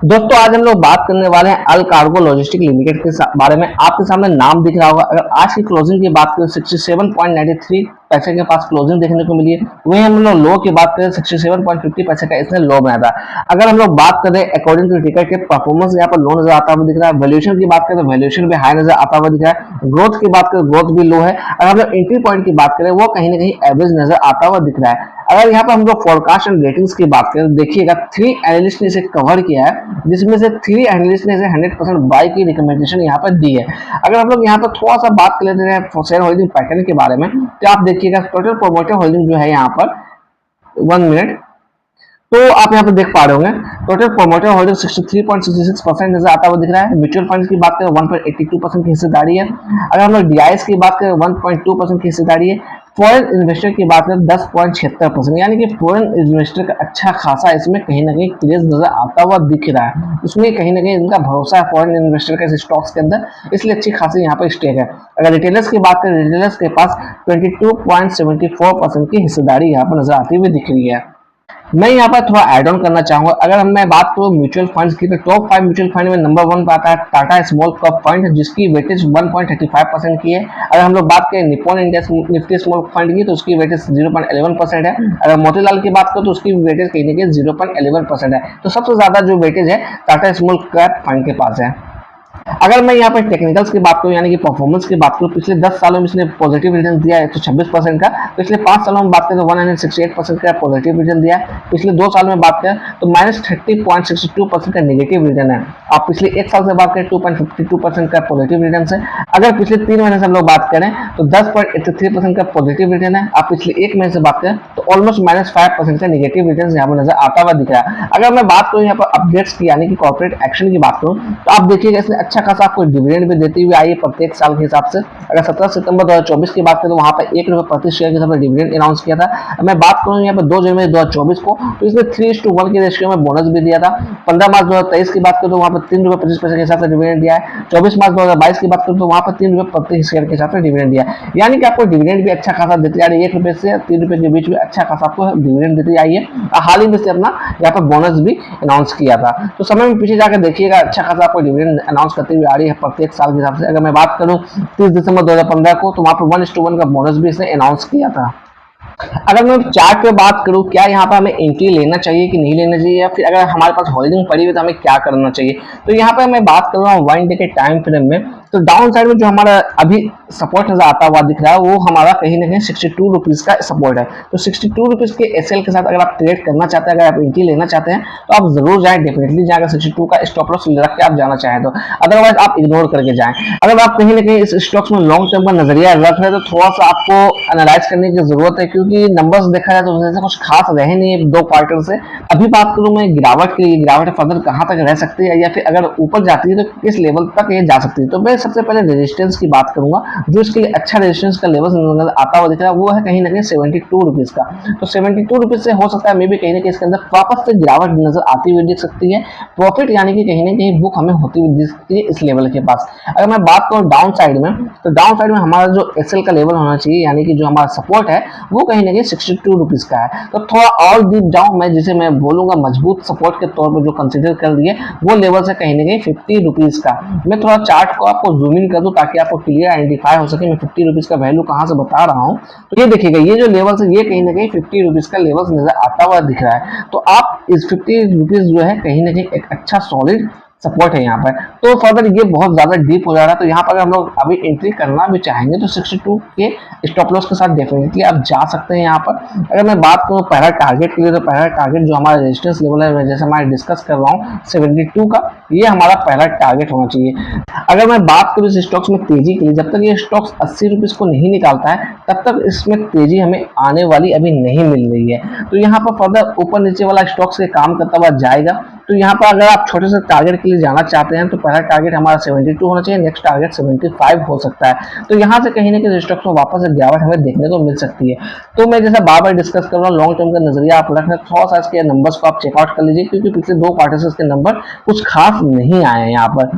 दोस्तों आज हम लोग बात करने वाले हैं अल कार्गो लॉजिस्टिक लिमिटेड के बारे में। आपके सामने नाम दिख रहा होगा। अगर आज की क्लोजिंग की बात करें 67.93 पैसे के पास क्लोजिंग देखने को मिली है। वहीं हम लोग लो की बात करें 67.50 पैसे का इसने लो बनाया था। अगर हम लोग बात करें अकॉर्डिंग टू टिकट के परफॉर्मेंस, यहाँ पर लो नजर आता हुआ दिख रहा है। वैल्यूएशन की बात करें तो वैल्यूएशन भी हाई नजर आता हुआ दिख रहा है। ग्रोथ की बात करें ग्रोथ भी लो है। अगर हम लोग एंट्री पॉइंट की बात करें वो कहीं ना कहीं एवरेज नजर आता हुआ दिख रहा है। अगर यहाँ पर हम लोग फोरकास्ट एंड रेटिंग्स की बात करें, देखिएगा 3 एनालिस्ट ने इसे कवर किया है, जिसमें से 3 एनालिस्ट ने इसे 100% बाय की रिकमेंडेशन यहाँ पर दी है। अगर हम लोग यहाँ पर थोड़ा सा बात कर लेते हैं शेयर होल्डिंग पैटर्न के बारे में, तो आप देखिएगा टोटल प्रोमोटर होल्डिंग जो है यहाँ पर 1 मिनट, तो आप यहाँ पे देख पा रहे होंगे टोटल प्रोमोटर होल्डिंग 63.66% नजर आता हुआ दिख रहा है। म्यूचुअल फंड की बात करें 1.82% की हिस्सेदारी है। अगर हम लोग डीआईएस की बात करें 1.2% की हिस्सेदारी है। फॉरेन इन्वेस्टर की बात करें 10.76%, यानी कि फॉरेन इन्वेस्टर का अच्छा खासा इसमें कहीं ना कहीं क्रेज नजर आता हुआ दिख रहा है। उसमें कहीं ना कहीं इनका भरोसा है फॉरेन इन्वेस्टर के स्टॉक्स के अंदर, इसलिए अच्छी खासी यहाँ पर स्टेक है। अगर रिटेलर्स की बात करें, रिटेलर्स के पास 22.74% की हिस्सेदारी यहाँ पर नजर आती हुई दिख रही है। मैं यहाँ पर थोड़ा ऐड ऑन करना चाहूंगा। अगर मैं बात करूँ म्यूचुअल फंड्स की, तो टॉप 5 म्यूचुअल फंड में नंबर 1 पर आता है टाटा स्मॉल कैप फंड, जिसकी वेटेज 1.35% की है। अगर हम लोग बात करें Nippon India Nifty small fund की, तो उसकी वेटेज 0.11% है। अगर मोतीलाल की बात करो तो उसकी वेटेज कहीं ना कहीं 0.11% है। तो सबसे ज्यादा जो वेटेज है टाटा स्मॉल कैप फंड के पास है। अगर मैं यहाँ पर टेक्निकल्स की बात करूँ, यानी कि परफॉर्मेंस की बात करूँ, पिछले 10 सालों में इसने पॉजिटिव रिटर्न दिया है 126% का। पिछले 5 सालों में बात करें तो 168% का पॉजिटिव रिटर्न दिया है। पिछले 2 साल में बात करें तो -30.62% का नेगेटिव रिटर्न है। आप पिछले 1 साल से बात करें 2.52% का पॉजिटिव रिटर्न है। अगर पिछले 3 महीने से हम लोग बात करें तो 10.83% का पॉजिटिव रिटर्न है। आप पिछले 1 महीने से बात करें तो ऑलमोस्ट -5% का नेगेटिव रिटर्न यहाँ पर नजर आता हुआ दिख रहा है। अगर मैं बात करूँ यहाँ पर अपडेट्स की, यानी कि कॉर्पोरेट एक्शन की बात करूँ, तो आप देखिएगा इसने अच्छा खासा आपको डिविडेंड भी देती हुई आई है प्रत्येक साल के हिसाब से। अगर 17 सितंबर 2024 की बात करें तो वहां पर ₹1 प्रति शेयर के हिसाब से डिविडेंड अनाउंस किया था। मैं बात करूं यहाँ पर 2 जनवरी 2024 को, तो इसमें 3:1 के रेशियो में बोनस भी दिया था। 15 मार्च 2023 की बात करें तो वहां पर ₹3.25 के हिसाब से डिविडेंड दिया है। 24 मार्च 2022 की बात करें तो वहां पर ₹3 प्रति शेयर के हिसाब से डिविडेंड दिया है। यानी कि आपको डिविडेंड भी अच्छा खासा देती आ रही है। ₹1 से ₹3 के बीच में अच्छा खासा आपको डिविडेंड देती आई है। हाल ही में से अपना यहाँ पर बोनस भी अनाउंस किया था। तो समय में पीछे जाकर देखिएगा अच्छा खासा आपको डिविडेंड अनाउंस करती हुई आ रही है प्रत्येक साल के हिसाब से। अगर मैं बात करूं 30 दिसंबर 2015 को, तो वहां पर 1:1 का बोनस भी इसने अनाउंस किया था। अगर मैं चार्ट पे बात करूं, क्या यहाँ पर हमें एंट्री लेना चाहिए कि नहीं लेना चाहिए, या फिर अगर हमारे पास होल्डिंग पड़ी हुई तो हमें क्या करना चाहिए, तो यहाँ पर मैं बात कर रहा हूँ 1 डे के टाइम फ्रेम में। तो डाउन साइड में जो हमारा अभी सपोर्ट नजर आता हुआ दिख रहा है, वो हमारा कहीं ना कहीं 62 रुपीज का सपोर्ट है। तो 62 रुपीज के एसएल के साथ अगर आप ट्रेड करना चाहते हैं, अगर आप एंट्री लेना चाहते हैं, तो आप जरूर जाएं, डेफिनेटली जाएगा 62 का स्टॉप लॉस रख के आप जाना चाहें तो। अदरवाइज आप इग्नोर करके जाएं। अगर आप कहीं ना कहीं इस स्टॉक्स में लॉन्ग टर्म का नजरिया रख रहे हैं, तो थोड़ा सा आपको एनालाइज करने की जरूरत है, क्योंकि नंबर्स देखा जाए तो उसमें कुछ खास रहे नहीं है 2 क्वार्टर से। अभी बात करूं मैं गिरावट की, गिरावट फर्दर कहां तक रह सकती है, या फिर अगर ऊपर जाती है तो किस लेवल तक ये जा सकती है। तो मैं सबसे पहले रेजिस्टेंस की बात करूंगा। जो इसके लिए अच्छा रेजिस्टेंस का लेवल आता हुआ दिख रहा है, वो है कहीं ना कहीं 72 रुपीज का। तो 72 रुपीज से हो सकता है मे भी कहीं ना कहीं इसके अंदर वापस से गिरावट नजर आती हुई दिख सकती है। प्रॉफिट यानी कि कहीं ना कहीं बुक हमें होती हुई दिख सकती है इस लेवल के पास। अगर मैं बात करूं डाउन साइड में, तो डाउन साइड में हमारा जो एसएल का लेवल होना चाहिए, यानी कि जो हमारा सपोर्ट है, वो कहीं ना कहीं 62 रुपीज का है। तो थोड़ा और डीप जाऊं मैं, जिसे मैं बोलूंगा मजबूत सपोर्ट के तौर पर जो कंसिडर कर दिए, वो लेवल से कहीं ना कहीं 50 रुपीज का। मैं थोड़ा चार्ट को आपको जूम इन कर दूं ताकि आपको क्लियर आइडेंटिफाई हो सके मैं 50 रुपीज का वैल्यू कहां से बता रहा हूं। तो ये देखिएगा, ये जो लेवल है, ये कहीं ना कहीं 50 रुपीज का लेवल नजर आता हुआ दिख रहा है। तो आप इस 50 रुपीज जो है कहीं ना कहीं एक अच्छा सॉलिड सपोर्ट है यहाँ पर। तो फर्दर ये बहुत ज्यादा डीप हो जा रहा है, तो यहाँ पर हम लोग अभी एंट्री करना भी चाहेंगे तो 62 के स्टॉप लॉस के साथ डेफिनेटली आप जा सकते हैं यहाँ पर। अगर मैं बात करूँ पहला टारगेट के लिए, तो पहला टारगेट जो हमारा रेजिस्टेंस लेवल है, जैसे मैं डिस्कस कर रहा हूँ 72 का, ये हमारा पहला टारगेट होना चाहिए। अगर मैं बात करूँ इस स्टॉक्स में तेजी के लिए, जब तक ये स्टॉक्स 80 रुपीज को नहीं निकालता है, तब तक इसमें तेजी हमें आने वाली अभी नहीं मिल रही है। तो यहाँ पर फर्दर ऊपर नीचे वाला स्टॉक्स के काम करता हुआ जाएगा। तो यहाँ पर अगर आप छोटे से टारगेट के लिए जाना चाहते हैं, तो पहला टारगेट हमारा 72 होना चाहिए, नेक्स्ट टारगेट 75 हो सकता है। तो यहाँ से कहीं ना कहीं स्टॉक्स में वापस एक गिरावट हमें देखने को मिल सकती है। तो मैं जैसा बार बार डिस्कस कर रहा हूँ, लॉन्ग टर्म का नजरिया आप रखना, थोड़ा सा इसके नंबर्स को आप चेकआउट कर लीजिए, क्योंकि पिछले 2 क्वार्टर से इसके नंबर कुछ खास नहीं आए हैं यहाँ पर।